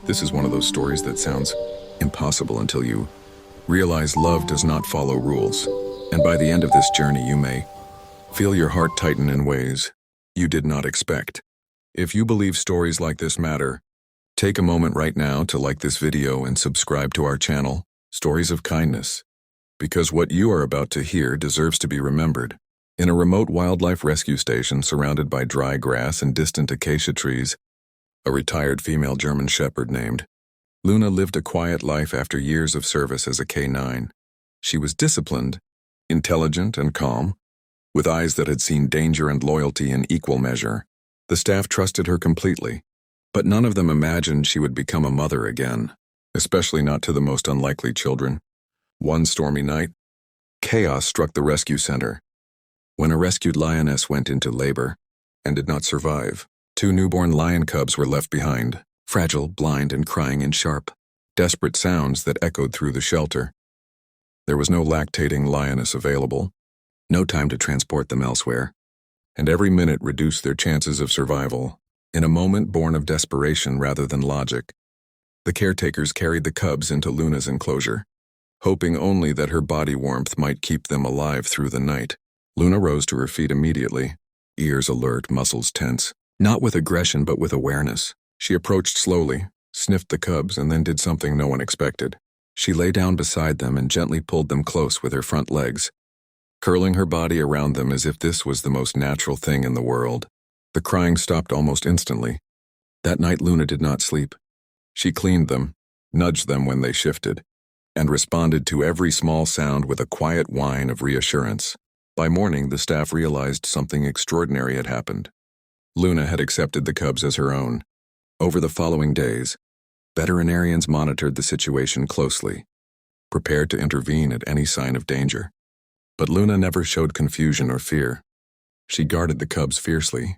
This is one of those stories that sounds impossible until you realize love does not follow rules. And by the end of this journey, you may feel your heart tighten in ways you did not expect. If you believe stories like this matter, take a moment right now to like this video and subscribe to our channel, Stories of Kindness. Because what you are about to hear deserves to be remembered. In a remote wildlife rescue station surrounded by dry grass and distant acacia trees, a retired female German shepherd named Luna lived a quiet life after years of service as a K9. She was disciplined, intelligent, and calm, with eyes that had seen danger and loyalty in equal measure. The staff trusted her completely, but none of them imagined she would become a mother again, especially not to the most unlikely children. One stormy night, chaos struck the rescue center. When a rescued lioness went into labor and did not survive, 2 newborn lion cubs were left behind, fragile, blind, and crying in sharp, desperate sounds that echoed through the shelter. There was no lactating lioness available, no time to transport them elsewhere, and every minute reduced their chances of survival. In a moment born of desperation rather than logic, the caretakers carried the cubs into Luna's enclosure, hoping only that her body warmth might keep them alive through the night. Luna rose to her feet immediately, ears alert, muscles tense. Not with aggression, but with awareness. She approached slowly, sniffed the cubs, and then did something no one expected. She lay down beside them and gently pulled them close with her front legs, curling her body around them as if this was the most natural thing in the world. The crying stopped almost instantly. That night Luna did not sleep. She cleaned them, nudged them when they shifted, and responded to every small sound with a quiet whine of reassurance. By morning, the staff realized something extraordinary had happened. Luna had accepted the cubs as her own. Over the following days, veterinarians monitored the situation closely, prepared to intervene at any sign of danger. But Luna never showed confusion or fear. She guarded the cubs fiercely,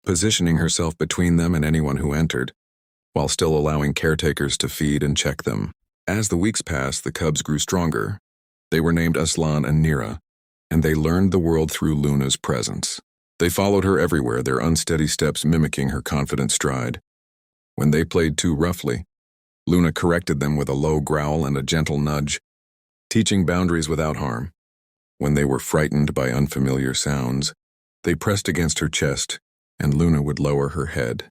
positioning herself between them and anyone who entered, while still allowing caretakers to feed and check them. As the weeks passed, the cubs grew stronger. They were named Aslan and Nira, and they learned the world through Luna's presence. They followed her everywhere, their unsteady steps mimicking her confident stride. When they played too roughly, Luna corrected them with a low growl and a gentle nudge, teaching boundaries without harm. When they were frightened by unfamiliar sounds, they pressed against her chest, and Luna would lower her head,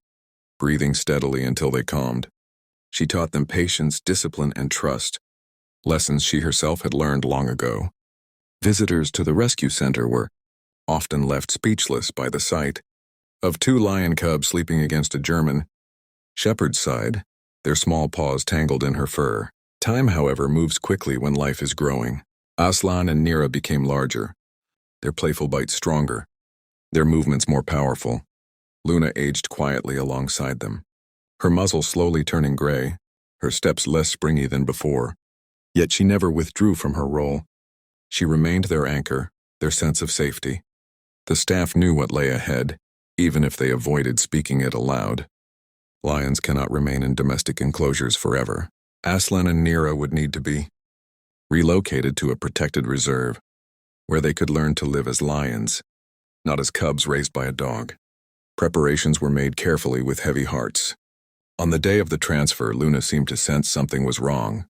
breathing steadily until they calmed. She taught them patience, discipline, and trust, lessons she herself had learned long ago. Visitors to the rescue center were often left speechless by the sight of 2 lion cubs sleeping against a German shepherd's side, their small paws tangled in her fur. Time, however, moves quickly when life is growing. Aslan and Nira became larger, their playful bites stronger, their movements more powerful. Luna aged quietly alongside them, her muzzle slowly turning gray, her steps less springy than before. Yet she never withdrew from her role. She remained their anchor, their sense of safety. The staff knew what lay ahead, even if they avoided speaking it aloud. Lions cannot remain in domestic enclosures forever. Aslan and Nira would need to be relocated to a protected reserve, where they could learn to live as lions, not as cubs raised by a dog. Preparations were made carefully with heavy hearts. On the day of the transfer, Luna seemed to sense something was wrong.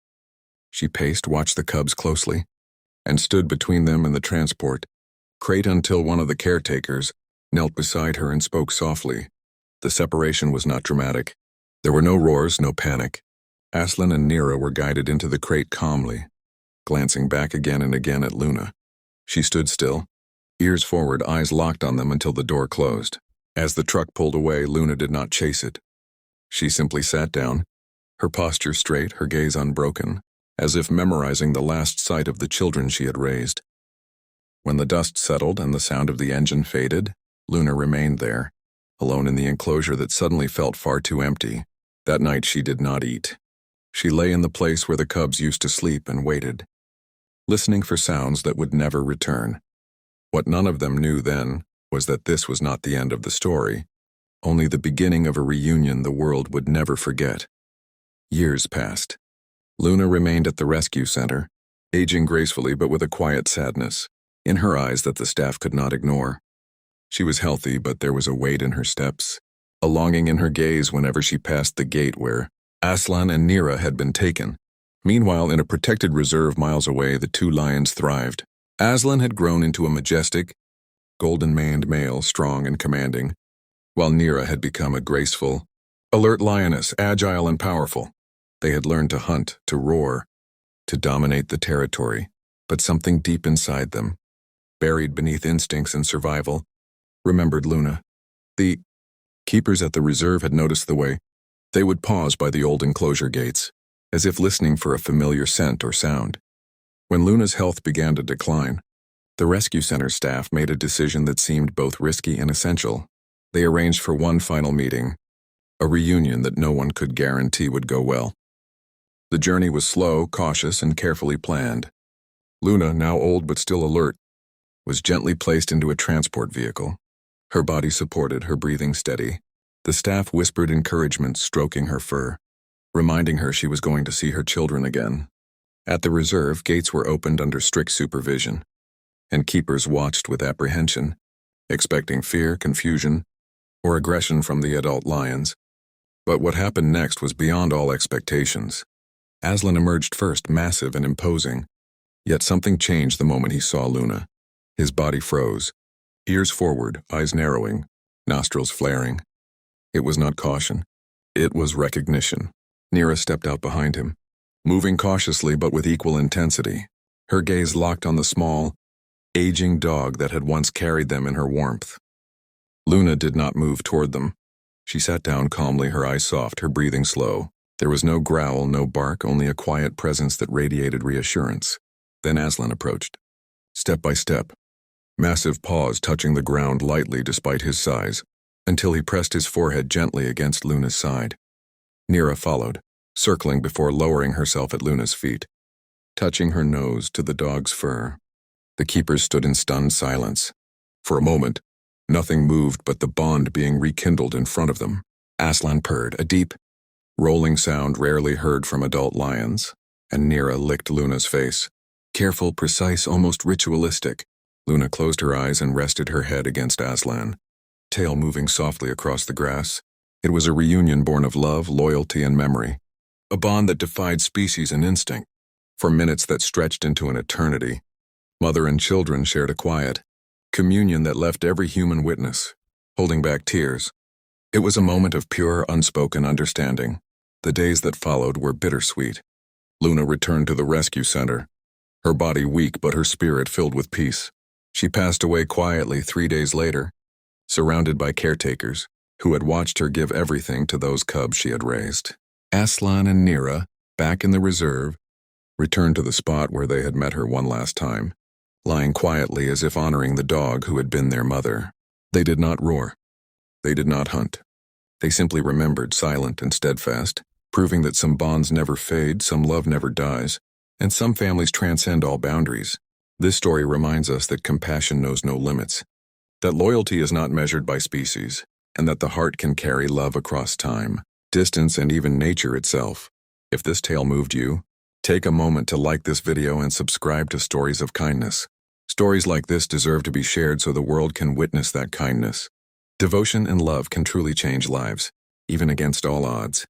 She paced, watched the cubs closely, and stood between them and the transport crate until one of the caretakers knelt beside her and spoke softly. The separation was not dramatic. There were no roars, no panic. Aslan and Nira were guided into the crate calmly, glancing back again and again at Luna. She stood still, ears forward, eyes locked on them until the door closed. As the truck pulled away, Luna did not chase it. She simply sat down, her posture straight, her gaze unbroken, as if memorizing the last sight of the children she had raised. When the dust settled and the sound of the engine faded, Luna remained there, alone in the enclosure that suddenly felt far too empty. That night she did not eat. She lay in the place where the cubs used to sleep and waited, listening for sounds that would never return. What none of them knew then was that this was not the end of the story, only the beginning of a reunion the world would never forget. Years passed. Luna remained at the rescue center, aging gracefully but with a quiet sadness in her eyes that the staff could not ignore. She was healthy, but there was a weight in her steps, a longing in her gaze whenever she passed the gate where Aslan and Nira had been taken. Meanwhile, in a protected reserve miles away, the two lions thrived. Aslan had grown into a majestic, golden-maned male, strong and commanding, while Nira had become a graceful, alert lioness, agile and powerful. They had learned to hunt, to roar, to dominate the territory, but something deep inside them, buried beneath instincts and survival, remembered Luna. The keepers at the reserve had noticed the way. They would pause by the old enclosure gates, as if listening for a familiar scent or sound. When Luna's health began to decline, the rescue center staff made a decision that seemed both risky and essential. They arranged for one final meeting, a reunion that no one could guarantee would go well. The journey was slow, cautious, and carefully planned. Luna, now old but still alert, was gently placed into a transport vehicle. Her body supported, her breathing steady. The staff whispered encouragement, stroking her fur, reminding her she was going to see her children again. At the reserve, gates were opened under strict supervision, and keepers watched with apprehension, expecting fear, confusion, or aggression from the adult lions. But what happened next was beyond all expectations. Aslan emerged first, massive and imposing. Yet something changed the moment he saw Luna. His body froze, ears forward, eyes narrowing, nostrils flaring. It was not caution. It was recognition. Nira stepped out behind him, moving cautiously but with equal intensity. Her gaze locked on the small, aging dog that had once carried them in her warmth. Luna did not move toward them. She sat down calmly, her eyes soft, her breathing slow. There was no growl, no bark, only a quiet presence that radiated reassurance. Then Aslan approached, step by step, massive paws touching the ground lightly despite his size, until he pressed his forehead gently against Luna's side. Nira followed, circling before lowering herself at Luna's feet, touching her nose to the dog's fur. The keepers stood in stunned silence. For a moment, nothing moved but the bond being rekindled in front of them. Aslan purred, a deep, rolling sound rarely heard from adult lions, and Nira licked Luna's face. Careful, precise, almost ritualistic. Luna closed her eyes and rested her head against Aslan, tail moving softly across the grass. It was a reunion born of love, loyalty, and memory, a bond that defied species and instinct. For minutes that stretched into an eternity, mother and children shared a quiet communion that left every human witness holding back tears. It was a moment of pure, unspoken understanding. The days that followed were bittersweet. Luna returned to the rescue center, her body weak but her spirit filled with peace. She passed away quietly 3 days later, surrounded by caretakers who had watched her give everything to those cubs she had raised. Aslan and Nira, back in the reserve, returned to the spot where they had met her one last time, lying quietly as if honoring the dog who had been their mother. They did not roar. They did not hunt. They simply remembered, silent and steadfast, proving that some bonds never fade, some love never dies, and some families transcend all boundaries. This story reminds us that compassion knows no limits, that loyalty is not measured by species, and that the heart can carry love across time, distance, and even nature itself. If this tale moved you, take a moment to like this video and subscribe to Stories of Kindness. Stories like this deserve to be shared so the world can witness that kindness. Devotion and love can truly change lives, even against all odds.